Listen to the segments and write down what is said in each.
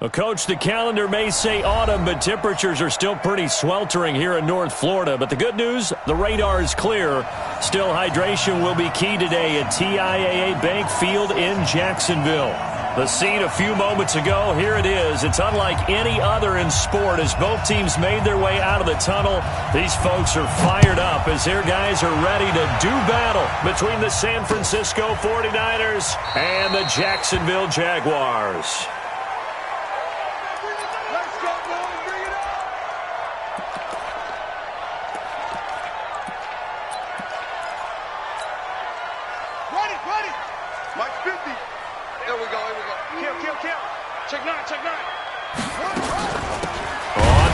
Well, Coach, the calendar may say autumn, but temperatures are still pretty sweltering here in North Florida. But the good news, the radar is clear. Still, hydration will be key today at TIAA Bank Field in Jacksonville. The scene a few moments ago, here it is. It's unlike any other in sport as both teams made their way out of the tunnel. These folks are fired up as their guys are ready to do battle between the San Francisco 49ers and the Jacksonville Jaguars.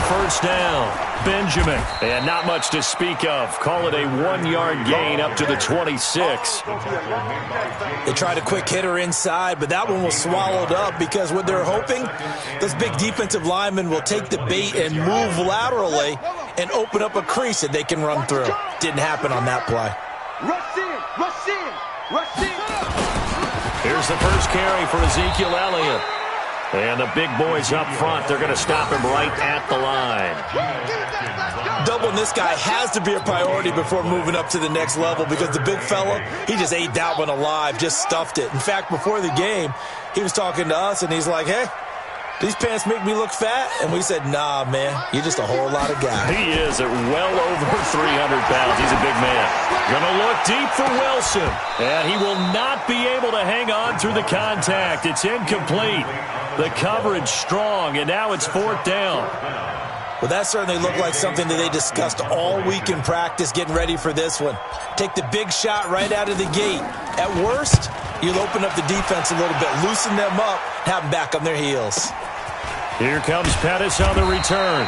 First down, Benjamin. And not much to speak of. Call it a 1-yard gain up to the 26. They tried a quick hitter inside, but that one was swallowed up because what they're hoping, those big defensive linemen will take the bait and move laterally and open up a crease that they can run through. Didn't happen on that play. Rush in, rush in, rush in. Here's the first carry for Ezekiel Elliott. And the big boys up front, they're going to stop him right at the line. Doubling this guy has to be a priority before moving up to the next level because the big fella, he just ate that one alive, just stuffed it. In fact, before the game, he was talking to us, and he's like, hey, these pants make me look fat? And we said, nah, man, you're just a whole lot of guy. He is at well over 300 pounds. He's a big man. Going to look deep for Wilson. And he will not be able to hang on through the contact. It's incomplete. The coverage strong, and now it's 4th down. Well, that certainly looked like something that they discussed all week in practice getting ready for this one. Take the big shot right out of the gate. At worst, you'll open up the defense a little bit, loosen them up, have them back on their heels. Here comes Pettis on the return.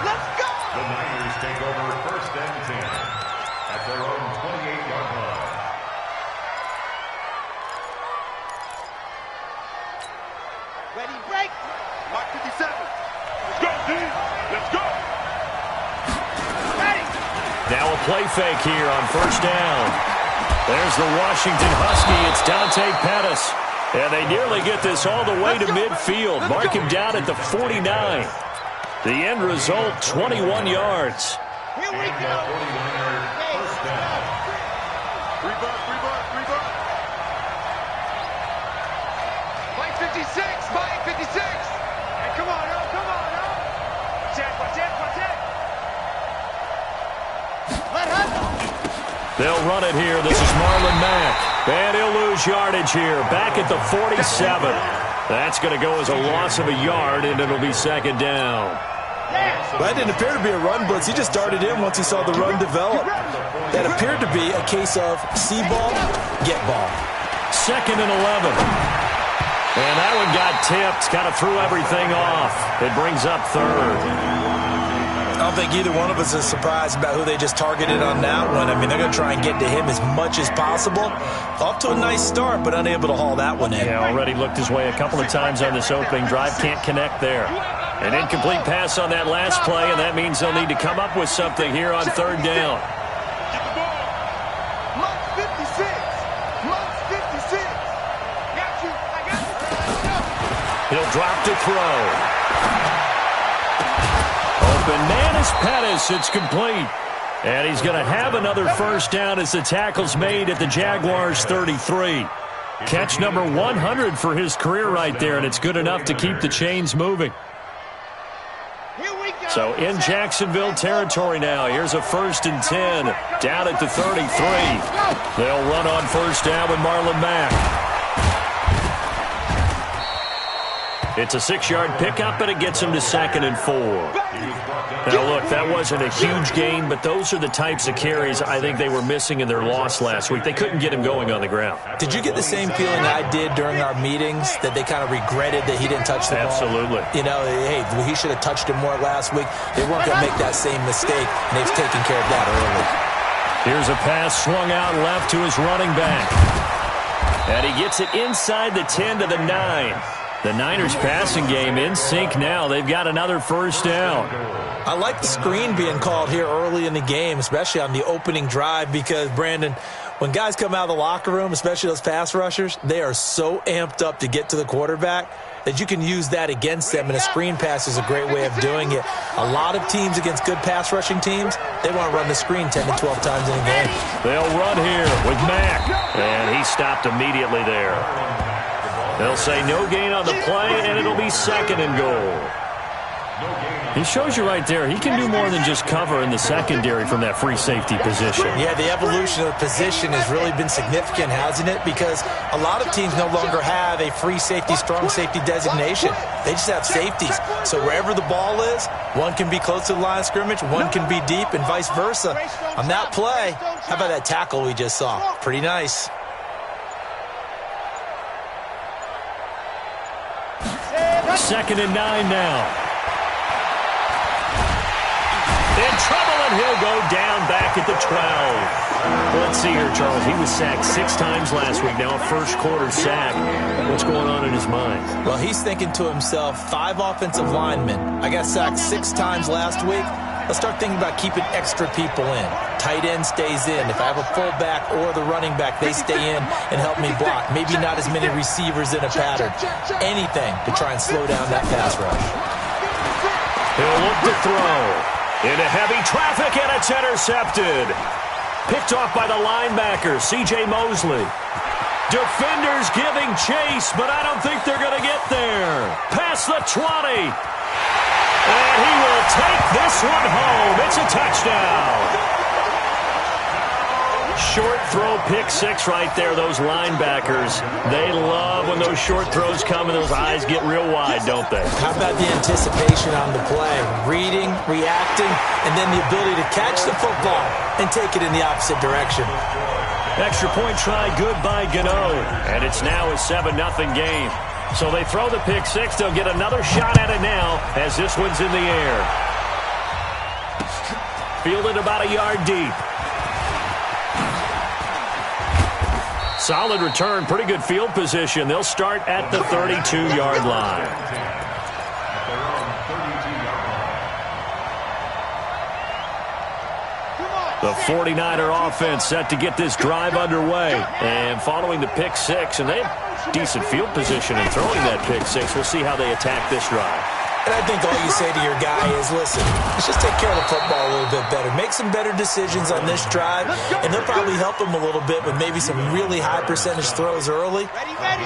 Let's go! The Niners take over 1st and 10 at their own 28-yard line. Ready, break. Mark 57. Let's go, team. Let's go. Ready. Now a play fake here on 1st down. There's the Washington Husky. It's Dante Pettis. And they nearly get this all the way to midfield. Mark him down at the 49. The end result, 21 yards. Here we go. 1st down. Reverse. 56, 56. Hey, come on, up. Check. Let her. They'll run it here. This is Marlon Mack. And he'll lose yardage here. Back at the 47. That's going to go as a loss of a yard, and it'll be 2nd down. Well, that didn't appear to be a run blitz. He just darted in once he saw the run develop. That appeared to be a case of see ball, get ball. 2nd and 11. And that one got tipped, kind of threw everything off. It brings up 3rd. I don't think either one of us is surprised about who they just targeted on that one. I mean, they're going to try and get to him as much as possible. Off to a nice start, but unable to haul that one in. Yeah, already looked his way a couple of times on this opening drive. Can't connect there. An incomplete pass on that last play, and that means they'll need to come up with something here on 3rd down. Mark 56. Got you. I got you. He'll drop to throw. Open man is Pettis. It's complete. And he's going to have another 1st down as the tackle's made at the Jaguars 33. Catch number 100 for his career right there, and it's good enough to keep the chains moving. So in Jacksonville territory now. Here's a 1st and 10 down at the 33. They'll run on 1st down with Marlon Mack. It's a 6-yard pickup, and it gets him to 2nd and 4. Now, look, that wasn't a huge gain, but those are the types of carries I think they were missing in their loss last week. They couldn't get him going on the ground. Did you get the same feeling I did during our meetings, that they kind of regretted that he didn't touch the ball? Absolutely. You know, hey, he should have touched him more last week. They weren't going to make that same mistake, and they've taken care of that early. Here's a pass swung out left to his running back. And he gets it inside the 10 to the 9. The Niners passing game in sync now. They've got another 1st down. I like the screen being called here early in the game, especially on the opening drive, because, Brandon, when guys come out of the locker room, especially those pass rushers, they are so amped up to get to the quarterback that you can use that against them, and a screen pass is a great way of doing it. A lot of teams against good pass rushing teams, they want to run the screen 10 to 12 times in a game. They'll run here with Mack, and he stopped immediately there. They'll say no gain on the play, and it'll be 2nd and goal. He shows you right there, he can do more than just cover in the secondary from that free safety position. Yeah, the evolution of the position has really been significant, hasn't it? Because a lot of teams no longer have a free safety, strong safety designation. They just have safeties. So wherever the ball is, one can be close to the line of scrimmage, one can be deep, and vice versa. On that play, how about that tackle we just saw? Pretty nice. Second and 9 now. In trouble, and he'll go down back at the 12. Let's see here, Charles. He was sacked 6 times last week. Now a first-quarter sack. What's going on in his mind? Well, he's thinking to himself, 5 offensive linemen. I got sacked 6 times last week. Let's start thinking about keeping extra people in. Tight end stays in. If I have a fullback or the running back, they stay in and help me block. Maybe not as many receivers in a pattern. Anything to try and slow down that pass rush. He'll look to throw. Into heavy traffic, and it's intercepted. Picked off by the linebacker, C.J. Mosley. Defenders giving chase, but I don't think they're going to get there. Past the 20. And he will take this one home. It's a touchdown. Short throw, pick 6 right there. Those linebackers, they love when those short throws come and those eyes get real wide, don't they? How about the anticipation on the play? Reading, reacting, and then the ability to catch the football and take it in the opposite direction. Extra point try, good by Gano. And it's now a 7-0 game. So they throw the pick 6. They'll get another shot at it now as this one's in the air. Fielded about a yard deep. Solid return, pretty good field position. They'll start at the 32-yard line. The 49er offense set to get this drive underway. And following the pick 6, and they have decent field position in throwing that pick 6. We'll see how they attack this drive. And I think all you say to your guy is, listen, let's just take care of the football a little bit better. Make some better decisions on this drive, and they'll probably help him a little bit with maybe some really high percentage throws early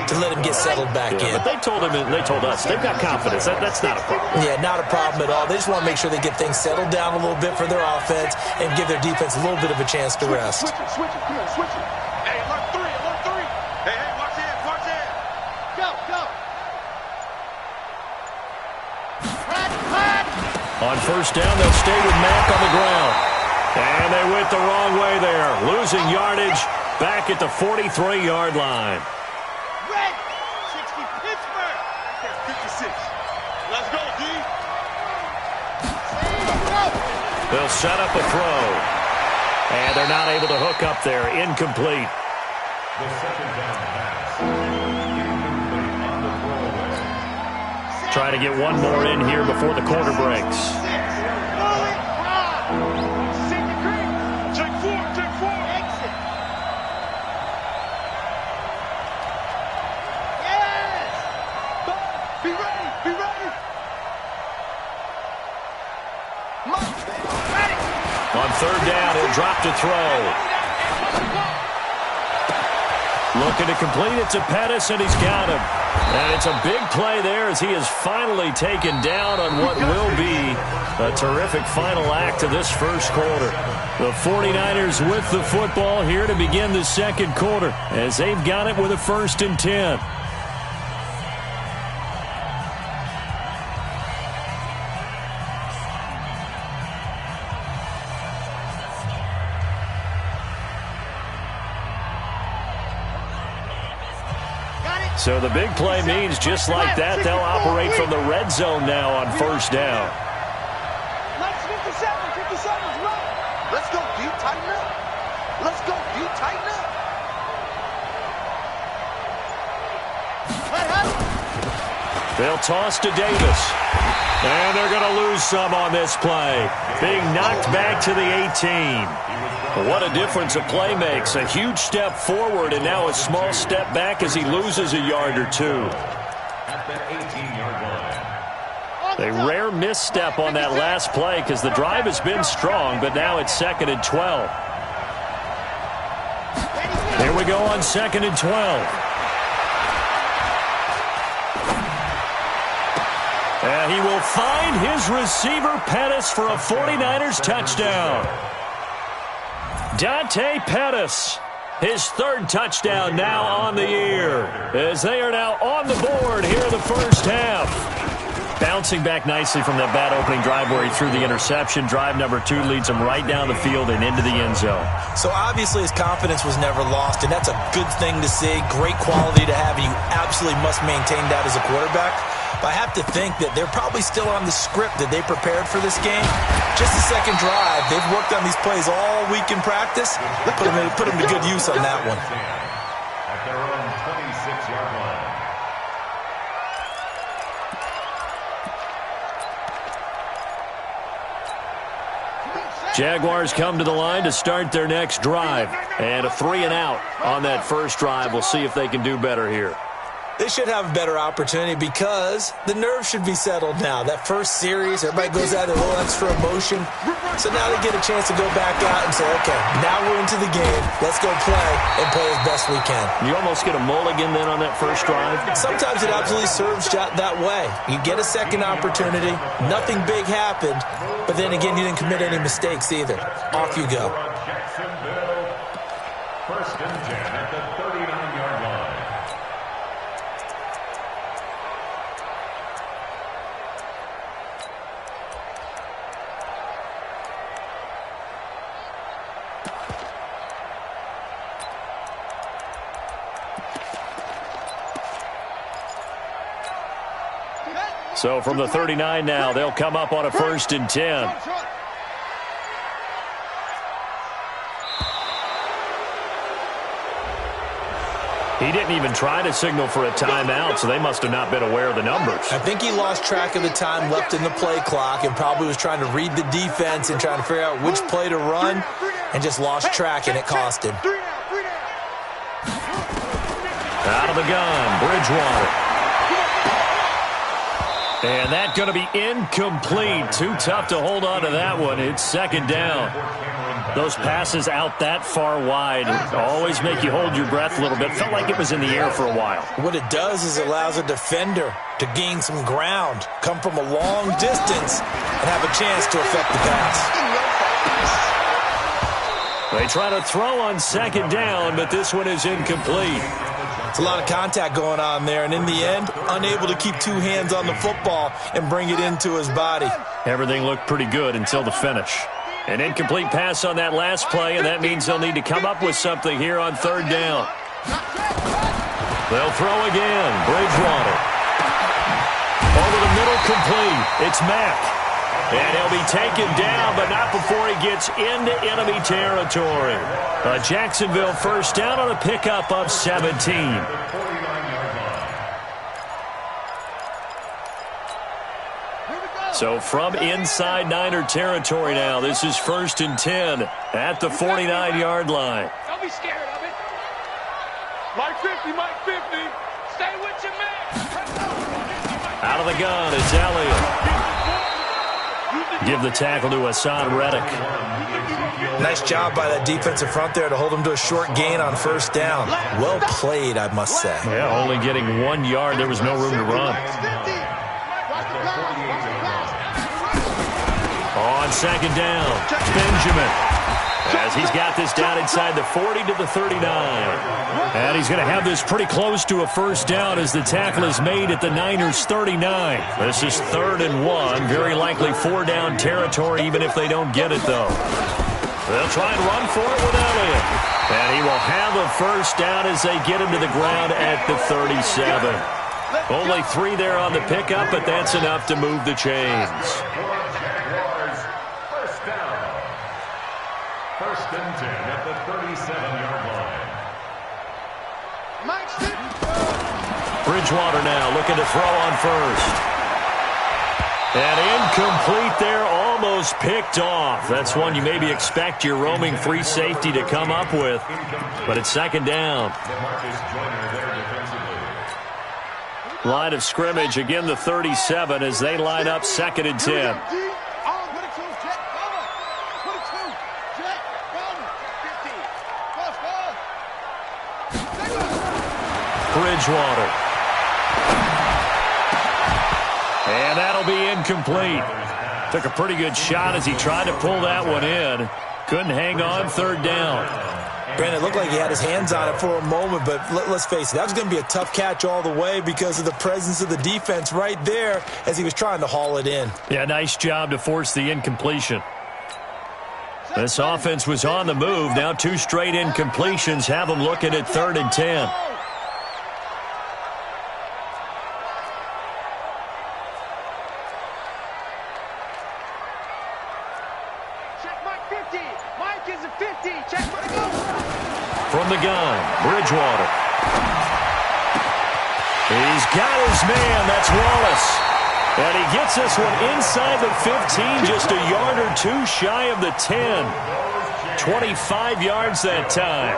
to let him get settled back in. But they told him, and they told us, they've got confidence. That's not a problem. Yeah, not a problem at all. They just want to make sure they get things settled down a little bit for their offense and give their defense a little bit of a chance to rest. Switch it, come on, switch it. Hey, alert 3, alert 3. Hey, watch it, watch it. Go. On first down, they'll stay with Mack on the ground. And they went the wrong way there. Losing yardage back at the 43-yard line. Red, 60, Pittsburgh. 56. Let's go, D. They'll set up a throw. And they're not able to hook up there. Incomplete. The second down pass. Incomplete on the throwaway. Try to get one more in here before the quarter breaks. Check 4. Exit. Yes. Be ready. On third down, he'll drop to throw. Looking to complete it to Pettis, and he's got him. And it's a big play there as he is finally taken down on what will be a terrific final act of this first quarter. The 49ers with the football here to begin the second quarter as they've got it with a 1st and 10. So the big play means just like that, they'll operate from the red zone now on first down. 57, right. Let's go, D, tighten up. They'll toss to Davis. And they're going to lose some on this play. Being knocked back to the 18. What a difference a play makes. A huge step forward and now a small step back as he loses a yard or two. At the 18-yard line. A rare misstep on that last play because the drive has been strong, but now it's 2nd and 12. Here we go on 2nd and 12. And he will find his receiver, Pettis, for a 49ers touchdown. Dante Pettis, his 3rd touchdown now on the year, as they are now on the board here in the first half. Bouncing back nicely from that bad opening drive where he threw the interception. Drive number 2 leads him right down the field and into the end zone. So obviously his confidence was never lost, and that's a good thing to see. Great quality to have, and you absolutely must maintain that as a quarterback. But I have to think that they're probably still on the script that they prepared for this game. Just the second drive, they've worked on these plays all week in practice. Put them to good use on that one. At their own 26-yard line. Jaguars come to the line to start their next drive. And a 3-and-out on that first drive. We'll see if they can do better here. They should have a better opportunity because the nerves should be settled now. That first series, everybody goes out with a little extra emotion. So now they get a chance to go back out and say, okay, now we're into the game. Let's go play and play as best we can. You almost get a mulligan then on that first drive? Sometimes it absolutely serves that way. You get a second opportunity. Nothing big happened. But then again, you didn't commit any mistakes either. Off you go. Jacksonville, 1st and 10 at the 39-yard line. So from the 39 now, they'll come up on a 1st and 10. He didn't even try to signal for a timeout, so they must have not been aware of the numbers. I think he lost track of the time left in the play clock and probably was trying to read the defense and trying to figure out which play to run and just lost track, and it cost him. Out of the gun, Bridgewater. And that's going to be incomplete. Too tough to hold on to that one. It's 2nd down. Those passes out that far wide always make you hold your breath a little bit. Felt like it was in the air for a while. What it does is it allows a defender to gain some ground, come from a long distance, and have a chance to affect the pass. They try to throw on 2nd down, but this one is incomplete. It's a lot of contact going on there, and in the end, unable to keep 2 hands on the football and bring it into his body. Everything looked pretty good until the finish. An incomplete pass on that last play, and that means they'll need to come up with something here on 3rd down. They'll throw again. Bridgewater. Over the middle, complete. It's Mack. And he'll be taken down, but not before he gets into enemy territory. A Jacksonville 1st down on a pickup of 17. So from inside Niner territory now, this is 1st and 10 at the 49-yard line. Don't be scared of it. Mike 50, Mike 50. Stay with your man. Out of the gun, it's Elliott. Give the tackle to Hassan Reddick. Nice job by that defensive front there to hold him to a short gain on 1st down. Well played, I must say. Yeah, only getting 1 yard. There was no room to run. On 2nd down, Benjamin. As he's got this down inside the 40 to the 39. And he's going to have this pretty close to a 1st down as the tackle is made at the Niners' 39. This is 3rd and 1. Very likely 4-down territory even if they don't get it, though. They'll try and run for it with Elliott. And he will have a 1st down as they get him to the ground at the 37. Only 3 there on the pickup, but that's enough to move the chains. Jaguars, 1st down. 1st and 10 at the 37-yard line. Bridgewater now looking to throw on first. And incomplete there, almost picked off. That's one you maybe expect your roaming free safety to come up with. But it's second down. Line of scrimmage, again the 37 as they line up second and 10. Bridgewater. And that'll be incomplete. Took a pretty good shot as he tried to pull that one in. Couldn't hang on, third down. Brandon, it looked like he had his hands on it for a moment, but let's face it, that was going to be a tough catch all the way because of the presence of the defense right there as he was trying to haul it in. Yeah, nice job to force the incompletion. This offense was on the move. Now 2 straight incompletions have them looking at third and 10. From the gun, Bridgewater. He's got his man. That's Wallace. And he gets this one inside the 15, just a yard or 2 shy of the 10. 25 yards that time.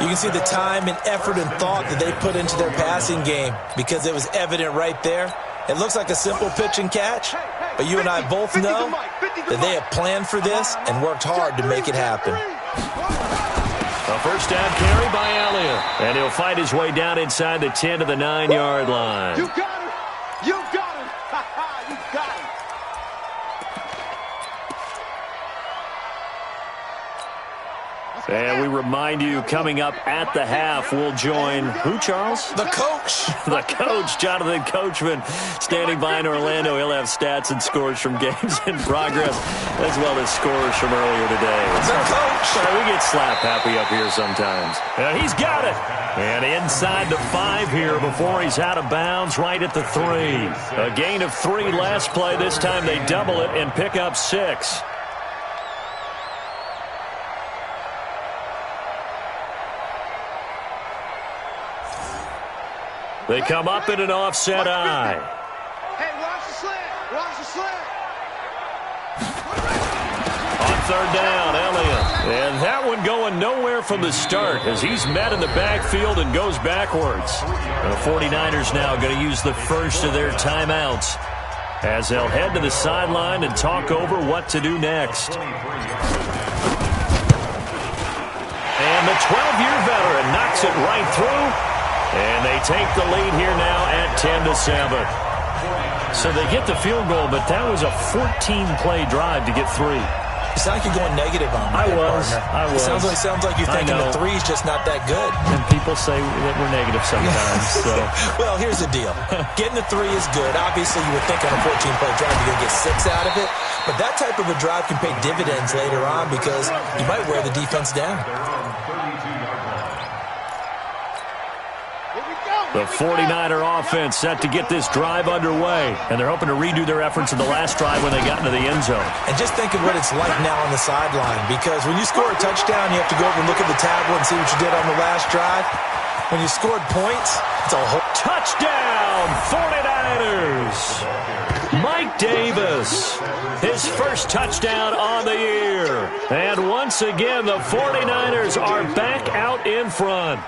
You can see the time and effort and thought that they put into their passing game because it was evident right there. It looks like a simple pitch and catch, but you and I both know that they have planned for this and worked hard to make it happen. A first down carry by Elliott. And he'll fight his way down inside the 10 to the 9-yard line. You got him. You got him. You got him. And we remind you, coming up at the half, we'll join who, Charles? The coach. The coach, Jonathan Coachman, standing by in Orlando. He'll have stats and scores from games in progress, as well as scores from earlier today. The coach. We get slap happy up here sometimes. And he's got it. And inside the 5 here before he's out of bounds, right at the 3. A gain of 3 last play. This time they double it and pick up 6. They come up in an offset eye. Hey, watch the slant. Watch the slant. On third down, Elliott. And that one going nowhere from the start as he's met in the backfield and goes backwards. The 49ers now going to use the first of their timeouts as they'll head to the sideline and talk over what to do next. And the 12-year veteran knocks it right through. And they take the lead here now at 10-7. So they get the field goal, but that was a 14-play drive to get 3. You sound like you're going negative on me. I was. It sounds like you're thinking the 3's just not that good. And people say that we're negative sometimes. So. Well, here's the deal. Getting the 3 is good. Obviously, you would think on a 14-play drive you're going to get 6 out of it. But that type of a drive can pay dividends later on because you might wear the defense down. The 49er offense set to get this drive underway. And they're hoping to redo their efforts in the last drive when they got into the end zone. And just think of what it's like now on the sideline. Because when you score a touchdown, you have to go over and look at the tablet and see what you did on the last drive. When you scored points, it's a whole... Touchdown, 49ers! Mike Davis, his first touchdown on the year. And once again, the 49ers are back out in front.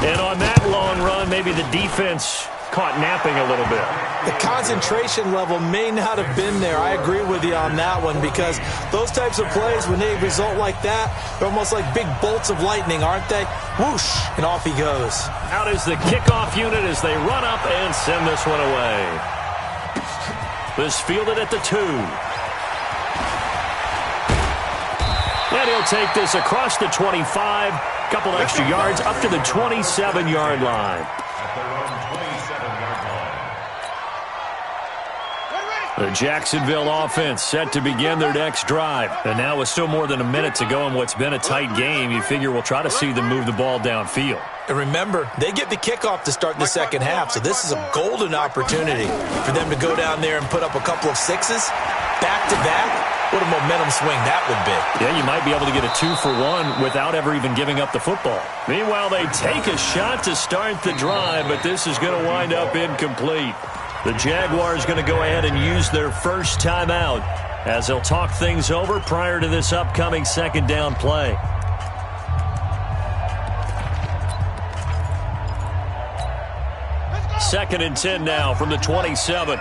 And on that long run, maybe the defense caught napping a little bit. The concentration level may not have been there. I agree with you on that one because those types of plays, when they result like that, they're almost like big bolts of lightning, aren't they? Whoosh, and off he goes. Out is the kickoff unit as they run up and send this one away. This fielded at the 2. And he'll take this across the 25. Couple extra yards up to the 27-yard line. The Jacksonville offense set to begin their next drive. And now with still more than a minute to go in what's been a tight game, you figure we'll try to see them move the ball downfield. And remember, they get the kickoff to start the second half, so this is a golden opportunity for them to go down there and put up a couple of 6s back-to-back What a momentum swing that would be. Yeah, you might be able to get a 2-for-1 without ever even giving up the football. Meanwhile, they take a shot to start the drive, but this is going to wind up incomplete. The Jaguars going to go ahead and use their first timeout as they'll talk things over prior to this upcoming second down play. Second and 10 now from the 27.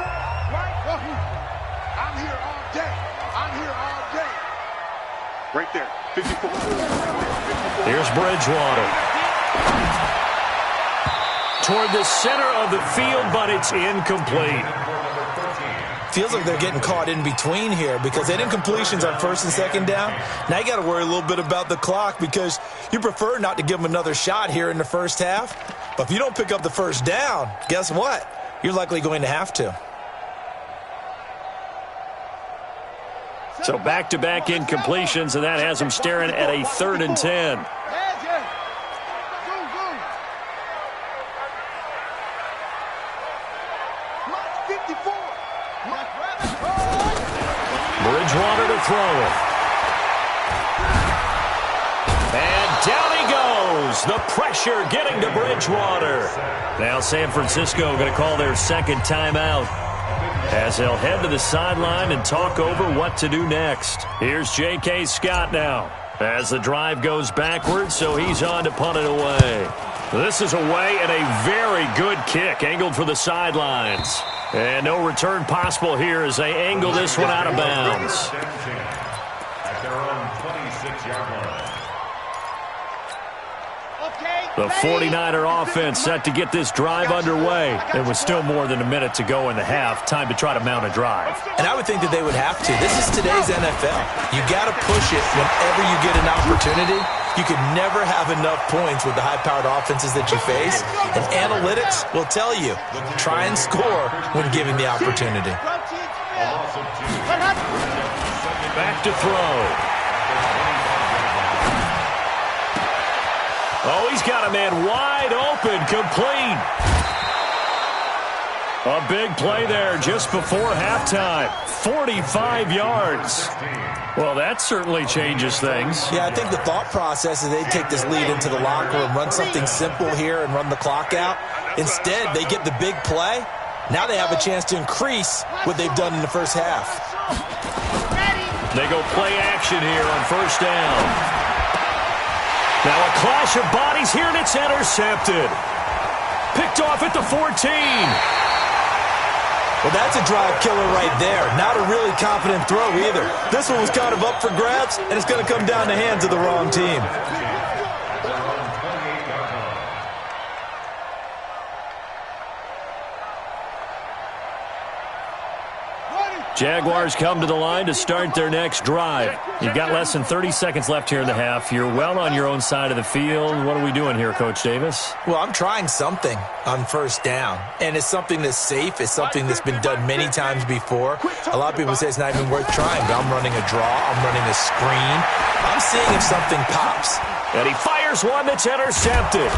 Right there, 54. Here's Bridgewater. Toward the center of the field, but it's incomplete. Feels like they're getting caught in between here because they didn't completions on first and second down. Now you got to worry a little bit about the clock because you prefer not to give them another shot here in the first half. But if you don't pick up the first down, guess what? You're likely going to have to. So back-to-back incompletions, and that has them staring at a 3rd and 10. Bridgewater to throw it. And down he goes. The pressure getting to Bridgewater. Now San Francisco going to call their second timeout as they'll head to the sideline and talk over what to do next. Here's J.K. Scott now as the drive goes backwards, so he's on to punt it away. This is away and a very good kick angled for the sidelines. And no return possible here as they angle this one out of bounds. At their own 26-yard line. The 49er offense set to get this drive underway. There was still more than a minute to go in the half. Time to try to mount a drive. And I would think that they would have to. This is today's NFL. You got to push it whenever you get an opportunity. You can never have enough points with the high-powered offenses that you face. And analytics will tell you, try and score when given the opportunity. Back to throw. Oh, he's got a man wide open, complete. A big play there just before halftime. 45 yards. Well, that certainly changes things. Yeah, I think the thought process is they'd take this lead into the locker room, run something simple here and run the clock out. Instead, they get the big play. Now they have a chance to increase what they've done in the first half. They go play action here on first down. Now a clash of bodies here, and it's intercepted. Picked off at the 14. Well, that's a drive killer right there. Not a really confident throw either. This one was kind of up for grabs, and it's going to come down the hands of the wrong team. Jaguars come to the line to start their next drive. You've got less than 30 seconds left here in the half. You're well on your own side of the field. What are we doing here, Coach Davis? Well, I'm trying something on first down, and it's something that's safe. It's something that's been done many times before. A lot of people say it's not even worth trying, but I'm running a draw. I'm running a screen. I'm seeing if something pops. And he fires one that's intercepted.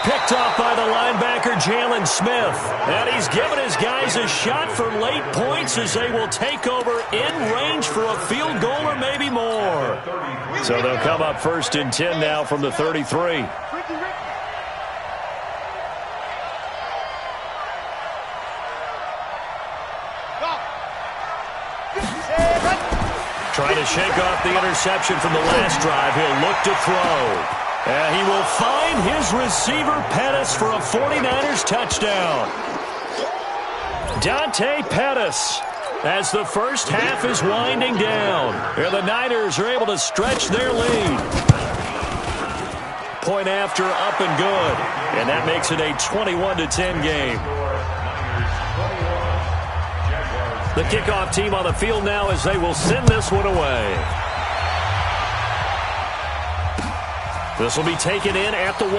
Picked off by the linebacker, Jalen Smith. And he's given his guys a shot for late points as they will take over in range for a field goal or maybe more. So they'll come up first and 10 now from the 33. Trying to shake off the interception from the last drive. He'll look to throw. And he will find his receiver, Pettis, for a 49ers touchdown. Dante Pettis, as the first half is winding down. And the Niners are able to stretch their lead. Point after, up and good. And that makes it a 21-10 game. The kickoff team on the field now as they will send this one away. This will be taken in at the 1.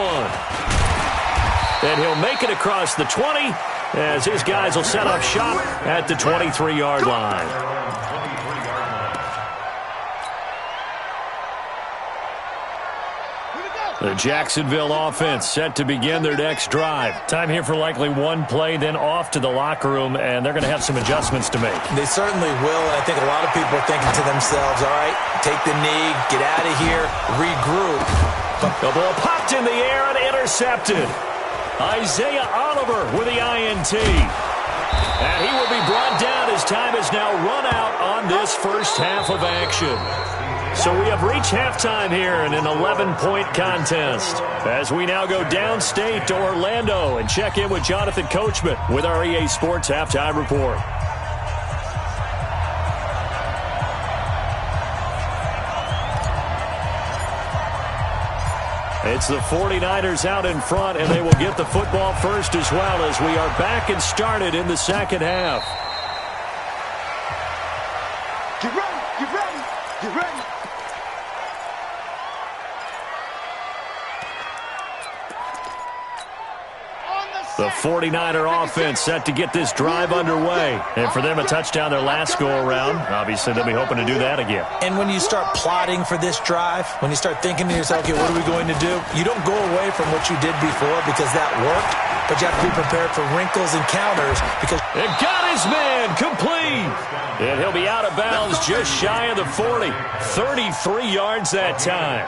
And he'll make it across the 20 as his guys will set up shop at the 23-yard line. The Jacksonville offense set to begin their next drive. Time here for likely one play, then off to the locker room, and they're going to have some adjustments to make. They certainly will, and I think a lot of people are thinking to themselves, all right, take the knee, get out of here, regroup. But the ball popped in the air and intercepted. Isaiah Oliver with the INT. And he will be brought down as time is now run out on this first half of action. So we have reached halftime here in an 11-point contest as we now go downstate to Orlando and check in with Jonathan Coachman with our EA Sports Halftime Report. It's the 49ers out in front, and they will get the football first as well as we are back and started in the second half. Get ready, get ready, get ready. The 49er offense set to get this drive underway. And for them, a touchdown their last go-around. Obviously, they'll be hoping to do that again. And when you start plotting for this drive, when you start thinking to yourself, okay, what are we going to do? You don't go away from what you did before because that worked, but you have to be prepared for wrinkles and counters because... It got his man complete. And he'll be out of bounds just shy of the 40. 33 yards that time.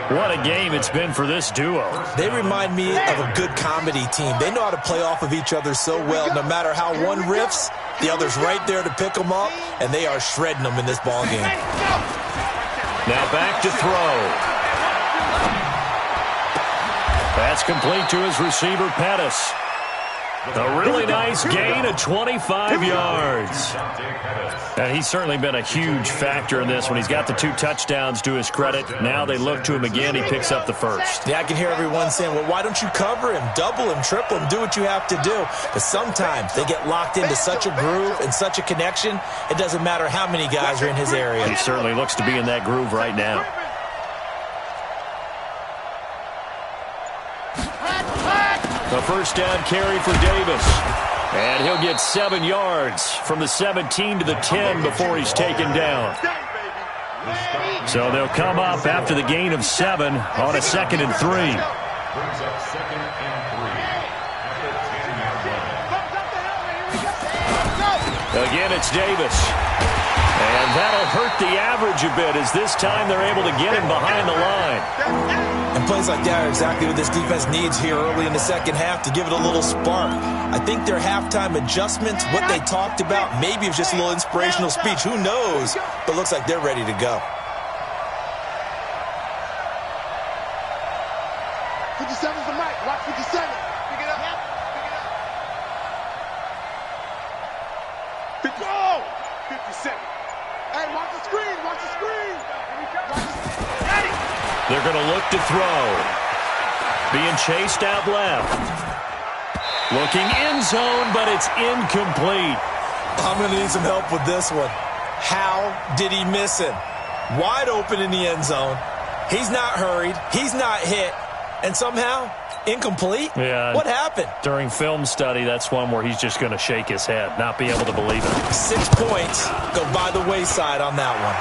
What a game it's been for this duo. They remind me of a good comedy team. They know how to play off of each other so well. No matter how one riffs, the other's right there to pick them up, and they are shredding them in this ballgame. Now back to throw. That's complete to his receiver, Pettis. A really nice gain of 25 yards. And he's certainly been a huge factor in this when he's got the 2 touchdowns to his credit. Now they look to him again. He picks up the first. Yeah, I can hear everyone saying, well, why don't you cover him, double him, triple him, do what you have to do. But sometimes they get locked into such a groove and such a connection, it doesn't matter how many guys are in his area. He certainly looks to be in that groove right now. The first down carry for Davis. And he'll get 7 yards from the 17 to the 10 before he's taken down. So they'll come up after the gain of 7 on a 2nd and 3. Brings up 2nd and 3 at the 10-yard line. Again, it's Davis. And that'll hurt the average a bit as this time they're able to get him behind the line. And plays like that are exactly what this defense needs here early in the second half to give it a little spark. I think their halftime adjustments, what they talked about, maybe it's just a little inspirational speech. Who knows? But looks like they're ready to go. 57's the mic. Watch 57. Pick it up. Pick it up. 57. Hey, watch the screen. Watch the screen. They're going to look to throw. Being chased out left. Looking end zone, but it's incomplete. I'm going to need some help with this one. How did he miss him? Wide open in the end zone. He's not hurried. He's not hit. And somehow, incomplete? Yeah. What happened? During film study, that's one where he's just going to shake his head, not be able to believe it. 6 points go by the wayside on that one.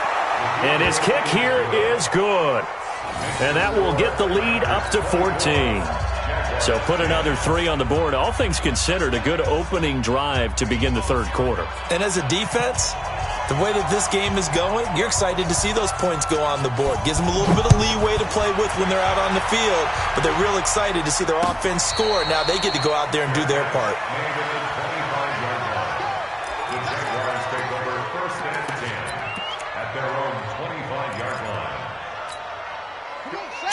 And his kick here is good. And that will get the lead up to 14. So put another 3 on the board. All things considered, a good opening drive to begin the third quarter. And as a defense, the way that this game is going, you're excited to see those points go on the board. Gives them a little bit of leeway to play with when they're out on the field. But they're real excited to see their offense score. Now they get to go out there and do their part. The Jaguars take over 1st and 10 at their own 25-yard line.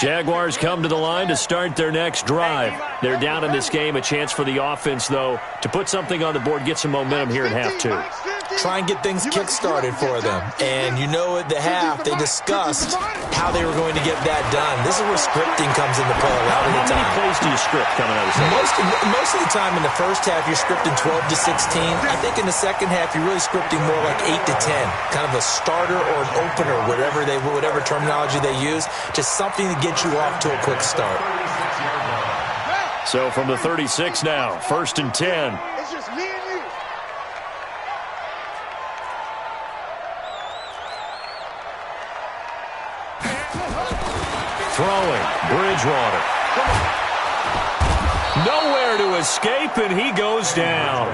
Jaguars come to the line to start their next drive. They're down in this game. A chance for the offense, though, to put something on the board, get some momentum here in half 2. Try and get things kick-started for them. And you know at the half, they discussed how they were going to get that done. This is where scripting comes into play a lot of the time. How many plays do you script coming out of the second? Most of the time in the first half, you're scripting 12 to 16. I think in the second half, you're really scripting more like 8 to 10. Kind of a starter or an opener, whatever terminology they use. Just something to get you off to a quick start. So from the 36 now, 1st and 10. It's just me and you. throwing. Bridgewater. Nowhere to escape, and he goes down.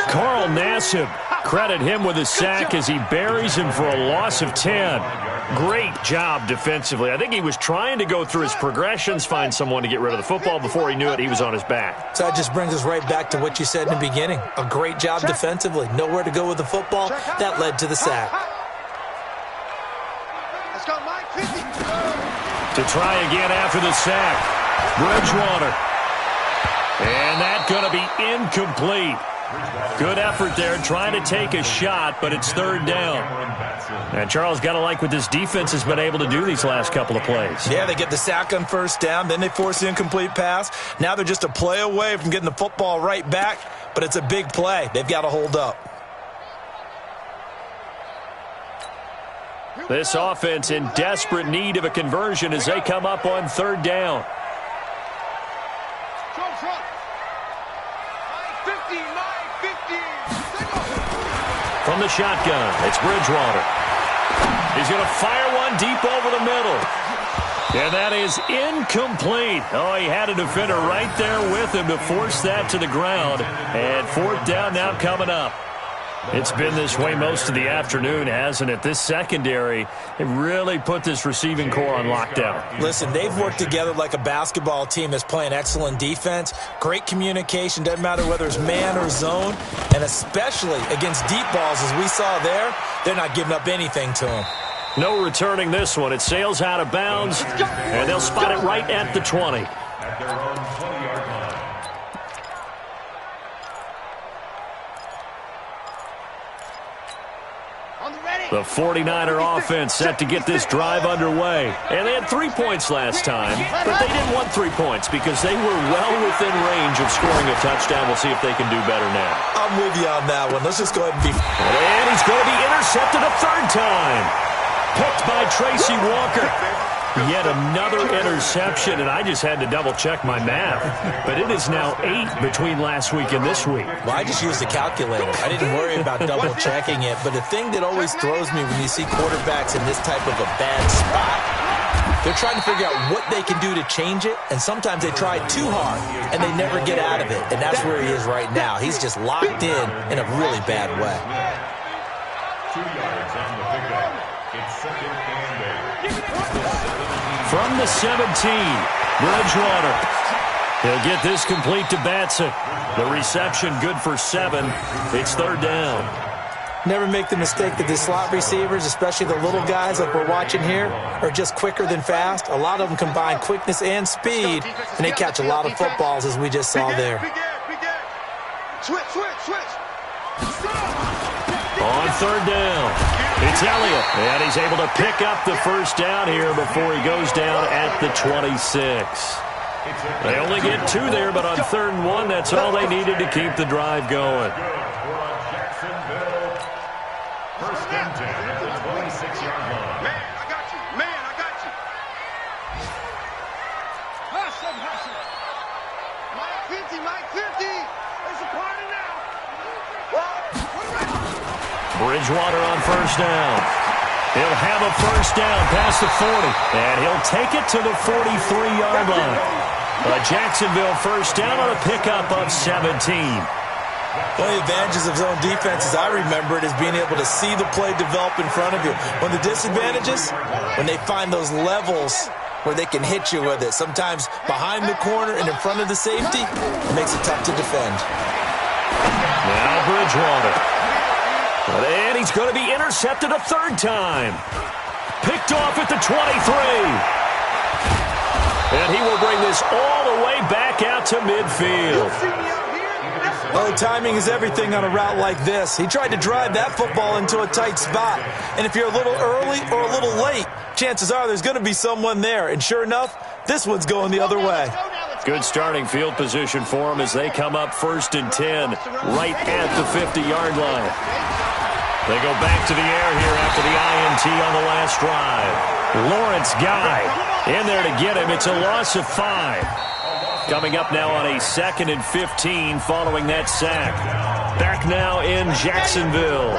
Carl Nassib, credit him with a sack as he buries him for a loss of 10. Great job defensively. I think he was trying to go through his progressions, find someone to get rid of the football. Before he knew it, he was on his back. So that just brings us right back to what you said in the beginning. A great job defensively. Nowhere to go with the football. That led to the sack. Let's go, Mike. 50. To try again after the sack. Bridgewater. And that's going to be incomplete. Good effort there, trying to take a shot, but it's third down. And Charles, got to like what this defense has been able to do these last couple of plays. Yeah, they get the sack on first down, then they force the incomplete pass. Now they're just a play away from getting the football right back, but it's a big play. They've got to hold up. This offense in desperate need of a conversion as they come up on third down. From the shotgun, it's Bridgewater. He's going to fire one deep over the middle. And that is incomplete. Oh, he had a defender right there with him to force that to the ground. And fourth down now coming up. It's been this way most of the afternoon, hasn't it? This secondary, it really put this receiving core on lockdown. Listen, they've worked together like a basketball team that's playing excellent defense. Great communication, doesn't matter whether it's man or zone. And especially against deep balls, as we saw there, they're not giving up anything to them. No returning this one. It sails out of bounds, and they'll spot it right at the 20. At their own 20-yard line. The 49er offense set to get this drive underway. And they had 3 points last time, but they didn't want 3 points because they were well within range of scoring a touchdown. We'll see if they can do better now. I'm with you on that one. Let's just go ahead and be... And he's going to be intercepted a third time. Picked by Tracy Walker. Yet another interception, and I just had to double-check my math. But it is now 8 between last week and this week. Well, I just used the calculator. I didn't worry about double-checking it. But the thing that always throws me when you see quarterbacks in this type of a bad spot, they're trying to figure out what they can do to change it, and sometimes they try too hard, and they never get out of it. And that's where he is right now. He's just locked in a really bad way. 2 yards on the pickup. It's second and 8. From the 17, Bridgewater. He'll get this complete to Batson. The reception good for 7. It's third down. Never make the mistake that the slot receivers, especially the little guys like we're watching here, are just quicker than fast. A lot of them combine quickness and speed, and they catch a lot of footballs, as we just saw there. Switch. On third down, it's Elliott, and he's able to pick up the first down here before he goes down at the 26. They only get 2 there, but on third and 1, that's all they needed to keep the drive going. First and 10 at the 26-yard line. Man, I got you. Hustle. Mike 50. It's a party now. Bridgewater on first down. He'll have a first down past the 40, and he'll take it to the 43-yard line. A Jacksonville first down on a pickup of 17. One of the advantages of zone defense, as I remember it, is being able to see the play develop in front of you. One of the disadvantages, when they find those levels where they can hit you with it. Sometimes behind the corner and in front of the safety, it makes it tough to defend. Now Bridgewater. And he's going to be intercepted a third time. Picked off at the 23. And he will bring this all the way back out to midfield. Oh, timing is everything on a route like this. He tried to drive that football into a tight spot. And if you're a little early or a little late, chances are there's going to be someone there. And sure enough, this one's going the other way. Good starting field position for him as they come up first and 10 right at the 50-yard line. They go back to the air here after the INT on the last drive. Lawrence Guy in there to get him. It's a loss of 5. Coming up now on a 2nd and 15 following that sack. Back now in Jacksonville.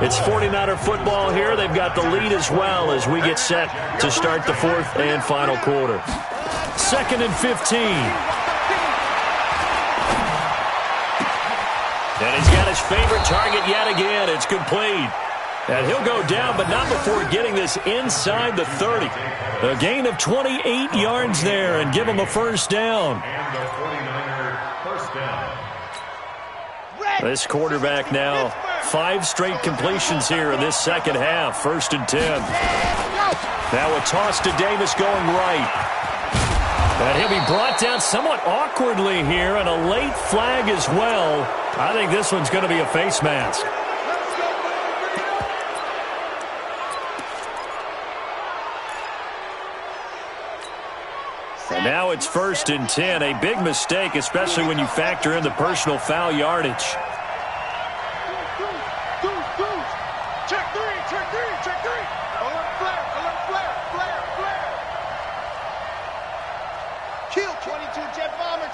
It's 49er football here. They've got the lead as well as we get set to start the 4th and final quarter. 2nd and 15. And he's got his favorite target yet again. It's complete. And he'll go down, but not before getting this inside the 30. A gain of 28 yards there and give him a first down. And the 49er first down. This quarterback now 5 straight completions here in this second half. 1st and 10. Now a toss to Davis going right. And he'll be brought down somewhat awkwardly here, and a late flag as well. I think this one's going to be a face mask. And now it's 1st and 10. A big mistake, especially when you factor in the personal foul yardage. Check three. Alert flare. Kill 22 jet bomber.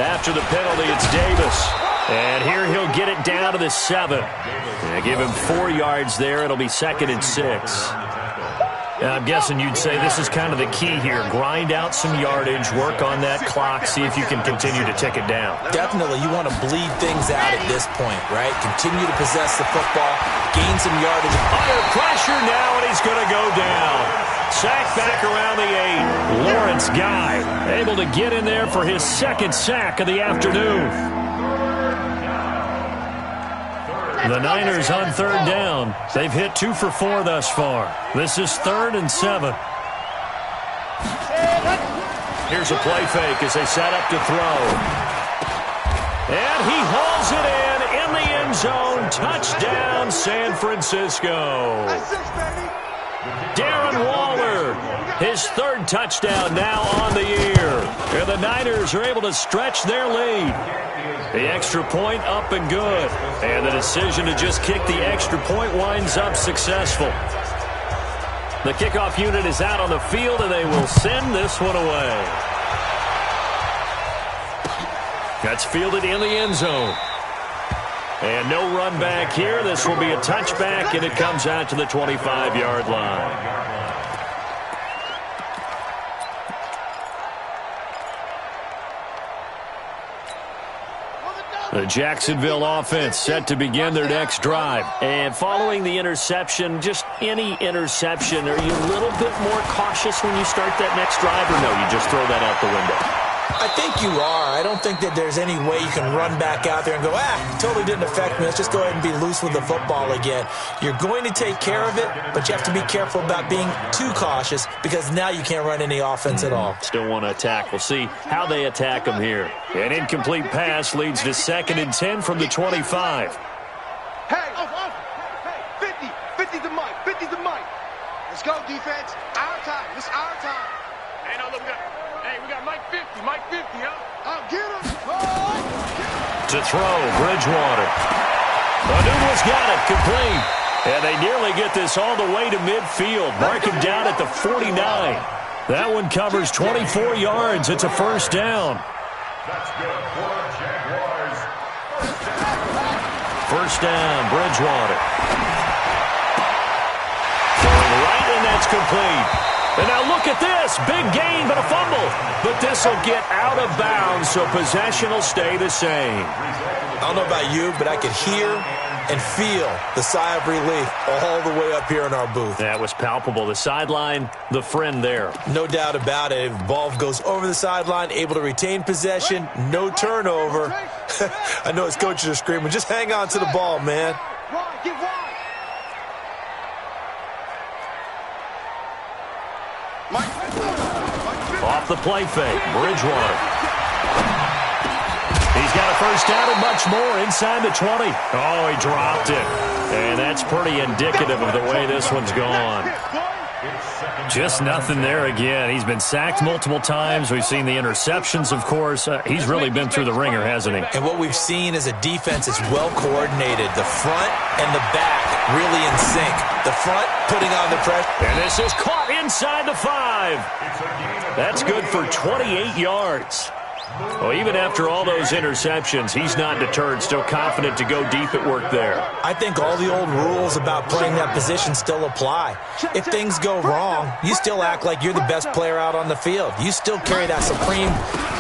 After the penalty, it's Davis. And here he'll get it down to the 7. And give him 4 yards there. It'll be 2nd and 6. I'm guessing you'd say this is kind of the key here. Grind out some yardage, work on that clock, see if you can continue to tick it down. Definitely, you want to bleed things out at this point, right? Continue to possess the football, gain some yardage. Under pressure now, and he's going to go down. Sack back around the 8. Lawrence Guy able to get in there for his 2nd sack of the afternoon. The Niners on 3rd down. They've hit 2 for 4 thus far. This is 3rd and 7. Here's a play fake as they set up to throw. And he hauls it in the end zone. Touchdown, San Francisco. Darren Waller, his 3rd touchdown now on the year. And the Niners are able to stretch their lead. The extra point up and good. And the decision to just kick the extra point winds up successful. The kickoff unit is out on the field, and they will send this one away. That's fielded in the end zone. And no run back here. This will be a touchback, and it comes out to the 25-yard line. The Jacksonville offense set to begin their next drive. And following the interception, just any interception, are you a little bit more cautious when you start that next drive, or no, you just throw that out the window? I think you are. I don't think that there's any way you can run back out there and go, totally didn't affect me. Let's just go ahead and be loose with the football again. You're going to take care of it, but you have to be careful about being too cautious because now you can't run any offense at all. Still want to attack. We'll see how they attack them here. An incomplete pass leads to 2nd and 10 from the 25. Hey, 50 the mic. Let's go, defense. Our time. This is our time. Hey, no, look, we got Mike 50, huh? I'll get him. To throw, Bridgewater. Anunu's got it, complete. And they nearly get this all the way to midfield. Mark him down at the 49. That one covers 24 yards. It's a first down. That's good for Jaguars. First down, Bridgewater. Throwing right, and that's complete. And now look at this. Big gain, but a fumble. But this will get out of bounds, so possession will stay the same. I don't know about you, but I could hear and feel the sigh of relief all the way up here in our booth. That was palpable. The sideline, the friend there. No doubt about it. The ball goes over the sideline, able to retain possession, no turnover. I know his coaches are screaming, just hang on to the ball, man. Get wide. Off the play fake, Bridgewater. He's got a first down and much more inside the 20. Oh, he dropped it. And that's pretty indicative of the way this one's gone. Just nothing there again. He's been sacked multiple times. We've seen the interceptions, of course. He's really been through the ringer, hasn't he? And what we've seen is a defense that's well coordinated. The front and the back really in sync. The front putting on the pressure. And this is caught inside the 5. That's good for 28 yards. Well, even after all those interceptions, he's not deterred, still confident to go deep at work there. I think all the old rules about playing that position still apply. If things go wrong, you still act like you're the best player out on the field. You still carry that supreme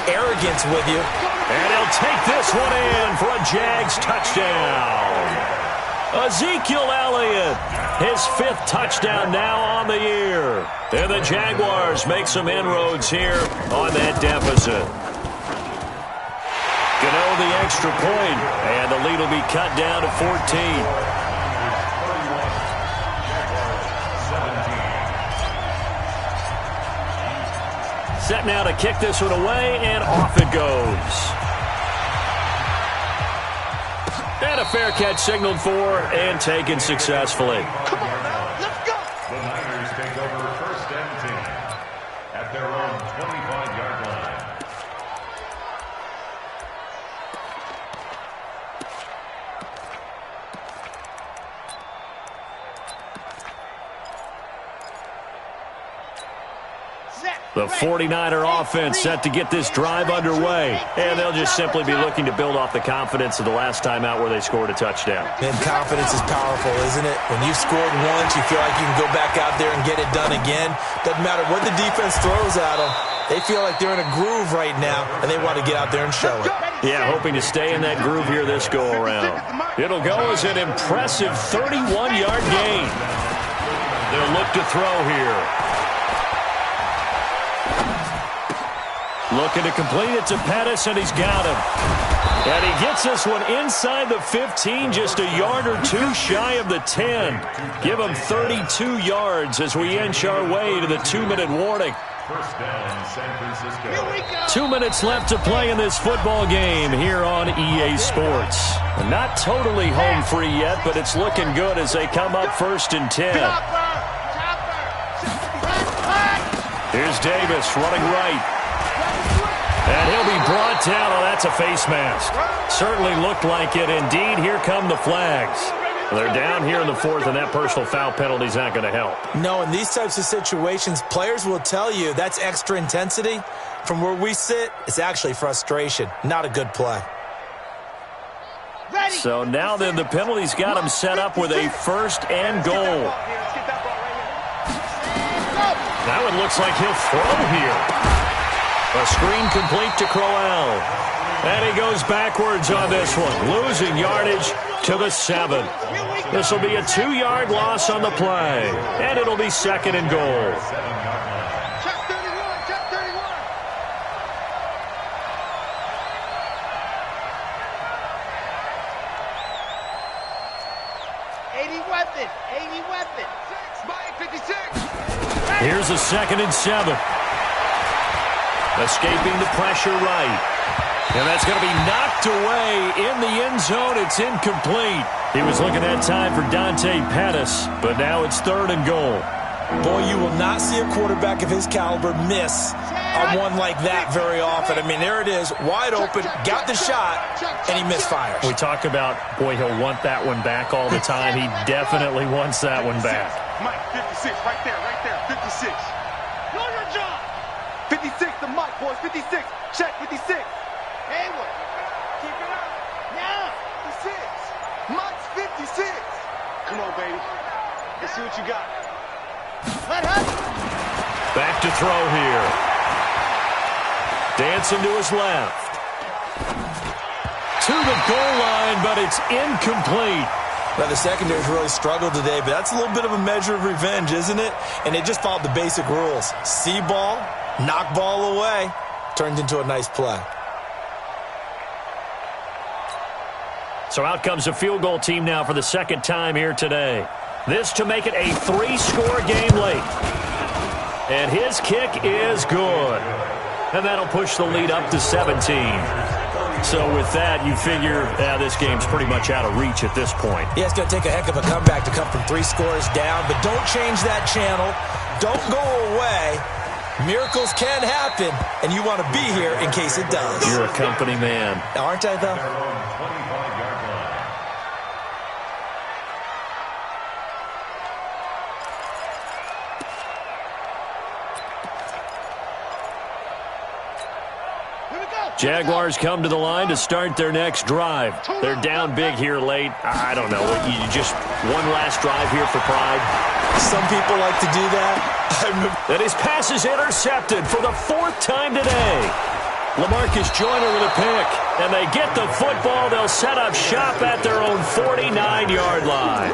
arrogance with you. And he'll take this one in for a Jags touchdown. Ezekiel Elliott, his 5th touchdown now on the year. And the Jaguars make some inroads here on that deficit. Gano the extra point, and the lead will be cut down to 14. Set now to kick this one away, and off it goes. And a fair catch signaled for and taken successfully. Come on now, let's go. The Niners take over 1st and 10 at their own 25-yard line. The 49er offense set to get this drive underway. And they'll just simply be looking to build off the confidence of the last time out where they scored a touchdown. And confidence is powerful, isn't it? When you've scored once, you feel like you can go back out there and get it done again. Doesn't matter what the defense throws at them. They feel like they're in a groove right now, and they want to get out there and show it. Yeah, hoping to stay in that groove here this go-around. It'll go as an impressive 31-yard gain. They'll look to throw here. Looking to complete it to Pettis, and he's got him. And he gets this one inside the 15, just a yard or two shy of the 10. Give him 32 yards as we inch our way to the 2-minute warning. 1st down, San Francisco. 2 minutes left to play in this football game here on EA Sports. Not totally home free yet, but it's looking good as they come up 1st and 10. Here's Davis running right. And he'll be brought down. Oh, that's a face mask. Certainly looked like it. Indeed, here come the flags. They're down here in the 4th, and that personal foul penalty is not going to help. No, in these types of situations, players will tell you that's extra intensity. From where we sit, it's actually frustration. Not a good play. So now then, the penalty's got him set up with a 1st and goal. Now it looks like he'll throw here. A screen complete to Crowell. And he goes backwards on this one, losing yardage to the 7. This will be a 2-yard loss on the play. And it'll be 2nd and goal. Check 31, check 31. Mike 56. Here's a 2nd and 7. Escaping the pressure right. And that's going to be knocked away in the end zone. It's incomplete. He was looking that time for Dante Pettis, but now it's 3rd and goal. Boy, you will not see a quarterback of his caliber miss on one like that very often. I mean, there it is, wide open, got the shot, and he misfires. We talk about, boy, he'll want that one back all the time. He definitely wants that one back. Mike 56, right there, 56. Know your job. 56 to Mike, boys, 56. Check 56. Hayward, keep it up. Now, 56. Mike's 56. Come on, baby. Let's see what you got. Back to throw here. Dancing to his left. To the goal line, but it's incomplete. Now, the secondary's really struggled today, but that's a little bit of a measure of revenge, isn't it? And they just followed the basic rules. See ball, knock ball away. Turned into a nice play. So out comes a field goal team now for the 2nd time here today. This to make it a 3-score game late. And his kick is good. And that'll push the lead up to 17. So with that, you figure this game's pretty much out of reach at this point. Yeah, it's going to take a heck of a comeback to come from 3 scores down, but don't change that channel. don't go away. Miracles can happen, and you want to be here in case it does. You're a company man. Aren't I, though? Jaguars come to the line to start their next drive. They're down big here late. I don't know. You just one last drive here for pride. Some people like to do that. And his pass is intercepted for the 4th time today. LaMarcus Joyner with a pick. And they get the football. They'll set up shop at their own 49-yard line.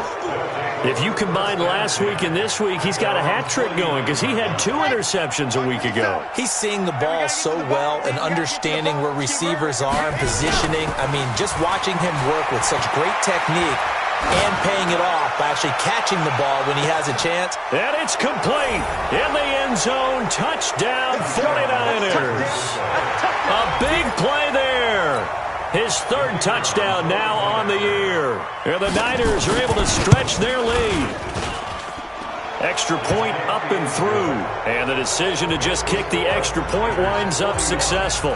If you combine last week and this week, he's got a hat trick going because he had 2 interceptions a week ago. He's seeing the ball so well and understanding where receivers are and positioning. I mean, just watching him work with such great technique and paying it off by actually catching the ball when he has a chance. And it's complete in the end zone. Touchdown, 49ers. A big play there. His 3rd touchdown now on the year. And the Niners are able to stretch their lead. Extra point up and through. And the decision to just kick the extra point winds up successful.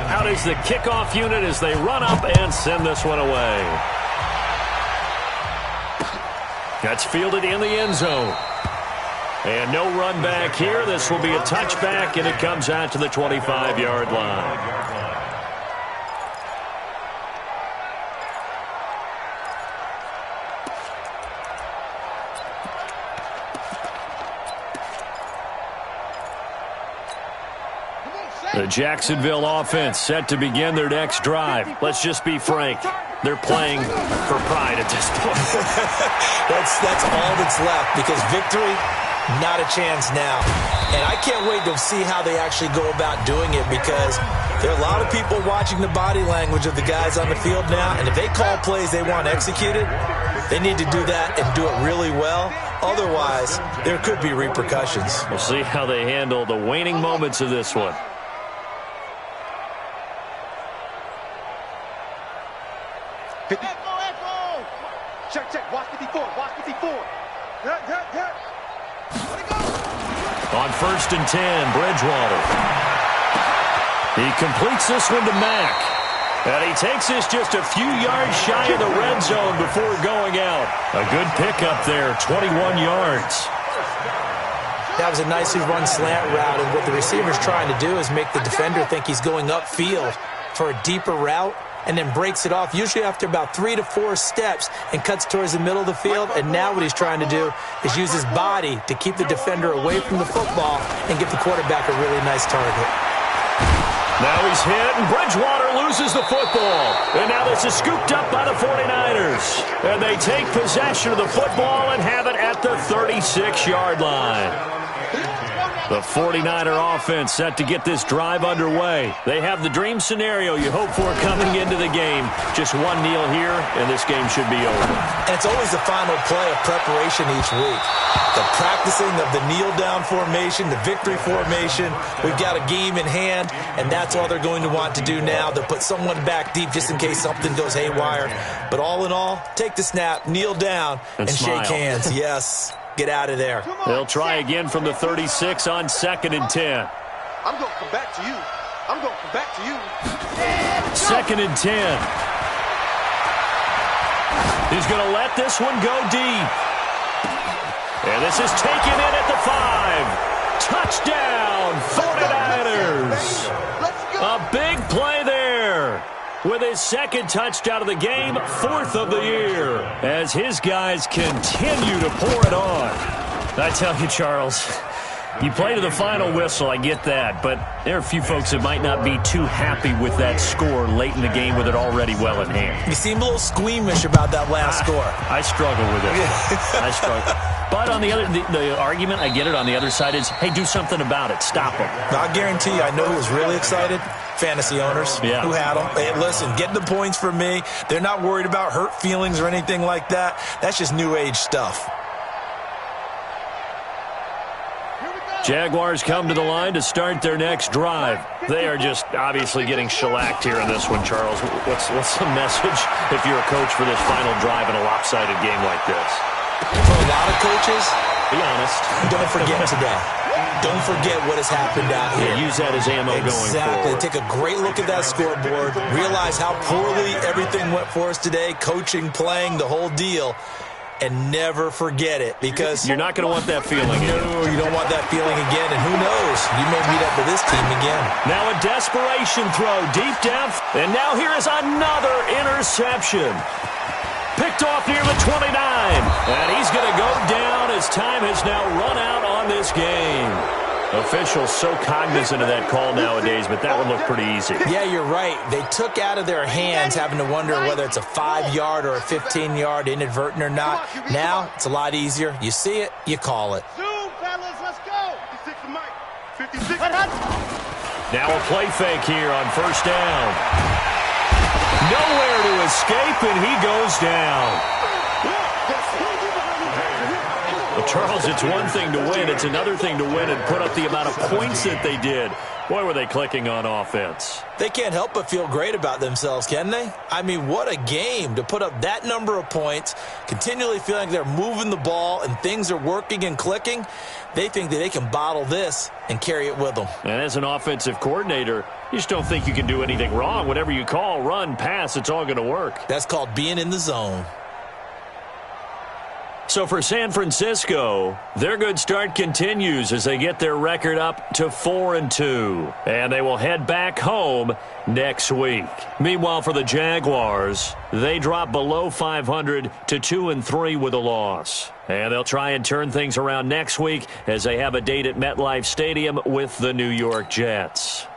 Out is the kickoff unit as they run up and send this one away. That's fielded in the end zone. And no run back here. This will be a touchback, and it comes out to the 25-yard line. The Jacksonville offense set to begin their next drive. Let's just be frank. They're playing for pride at this point. That's all that's left because victory, not a chance now. And I can't wait to see how they actually go about doing it because there are a lot of people watching the body language of the guys on the field now. And if they call plays they want executed, they need to do that and do it really well. Otherwise, there could be repercussions. We'll see how they handle the waning moments of this one. Check. Watch 54. On 1st and 10, Bridgewater. He completes this one to Mack. And he takes this just a few yards shy of the red zone before going out. A good pickup there, 21 yards. That was a nicely run slant route, and what the receiver's trying to do is make the defender think he's going upfield for a deeper route, and then breaks it off, usually after about 3 to 4 steps, and cuts towards the middle of the field. And now what he's trying to do is use his body to keep the defender away from the football and give the quarterback a really nice target. Now he's hit, and Bridgewater loses the football. And now this is scooped up by the 49ers. And they take possession of the football and have it at the 36-yard line. The 49er offense set to get this drive underway. They have the dream scenario you hope for coming into the game. Just one kneel here, and this game should be over. And it's always the final play of preparation each week. The practicing of the kneel-down formation, the victory formation. We've got a game in hand, and that's all they're going to want to do now. They'll put someone back deep just in case something goes haywire. But all in all, take the snap, kneel down, and shake hands. Yes. Get out of there. They'll try again from the 36 on 2nd and 10. I'm going to come back to you. 2nd and 10. He's going to let this one go deep. And this is taken in at the 5. Touchdown, 49ers. A big play there. With his 2nd touchdown of the game, 4th of the year, as his guys continue to pour it on. I tell you, Charles, you play to the final whistle, I get that, but there are a few folks that might not be too happy with that score late in the game with it already well in hand. You seem a little squeamish about that last score. I struggle with it. I struggle. But on the argument, I get it, on the other side is, hey, do something about it. Stop them. I guarantee you, I know who was really excited. Fantasy owners who had them. Hey, listen, get the points from me. They're not worried about hurt feelings or anything like that. That's just new age stuff. Jaguars come to the line to start their next drive. They are just obviously getting shellacked here in this one, Charles. What's the message if you're a coach for this final drive in a lopsided game like this? For a lot of coaches, Be honest. Don't forget today. Don't forget what has happened out here. Yeah, use that as ammo going forward. Exactly. Take a great look at that scoreboard. Realize how poorly everything went for us today. Coaching, playing, the whole deal. And never forget it, because you're not going to want that feeling again. No, you don't want that feeling again. And who knows? You may meet up with this team again. Now a desperation throw, deep depth. And now here is another interception. Picked off near the 29. And he's going to go down as time has now run out on this game. Officials so cognizant of that call nowadays, but that would look pretty easy. Yeah, you're right. They took out of their hands having to wonder whether it's a 5-yard or a 15-yard inadvertent or not. Now, it's a lot easier. You see it, you call it. Zoom, fellas, let's go. 56 to Mike. 56. Now a play fake here on first down. Nowhere to escape, and he goes down. Well, Charles, it's one thing to win. It's another thing to win and put up the amount of points that they did. Boy, were they clicking on offense. They can't help but feel great about themselves, can they? I mean, what a game to put up that number of points, continually feeling they're moving the ball and things are working and clicking. They think that they can bottle this and carry it with them. And as an offensive coordinator, you just don't think you can do anything wrong. Whatever you call, run, pass, it's all going to work. That's called being in the zone. So for San Francisco, their good start continues as they get their record up to 4-2. And they will head back home next week. Meanwhile, for the Jaguars, they drop below 500 to 2-3 with a loss. And they'll try and turn things around next week as they have a date at MetLife Stadium with the New York Jets.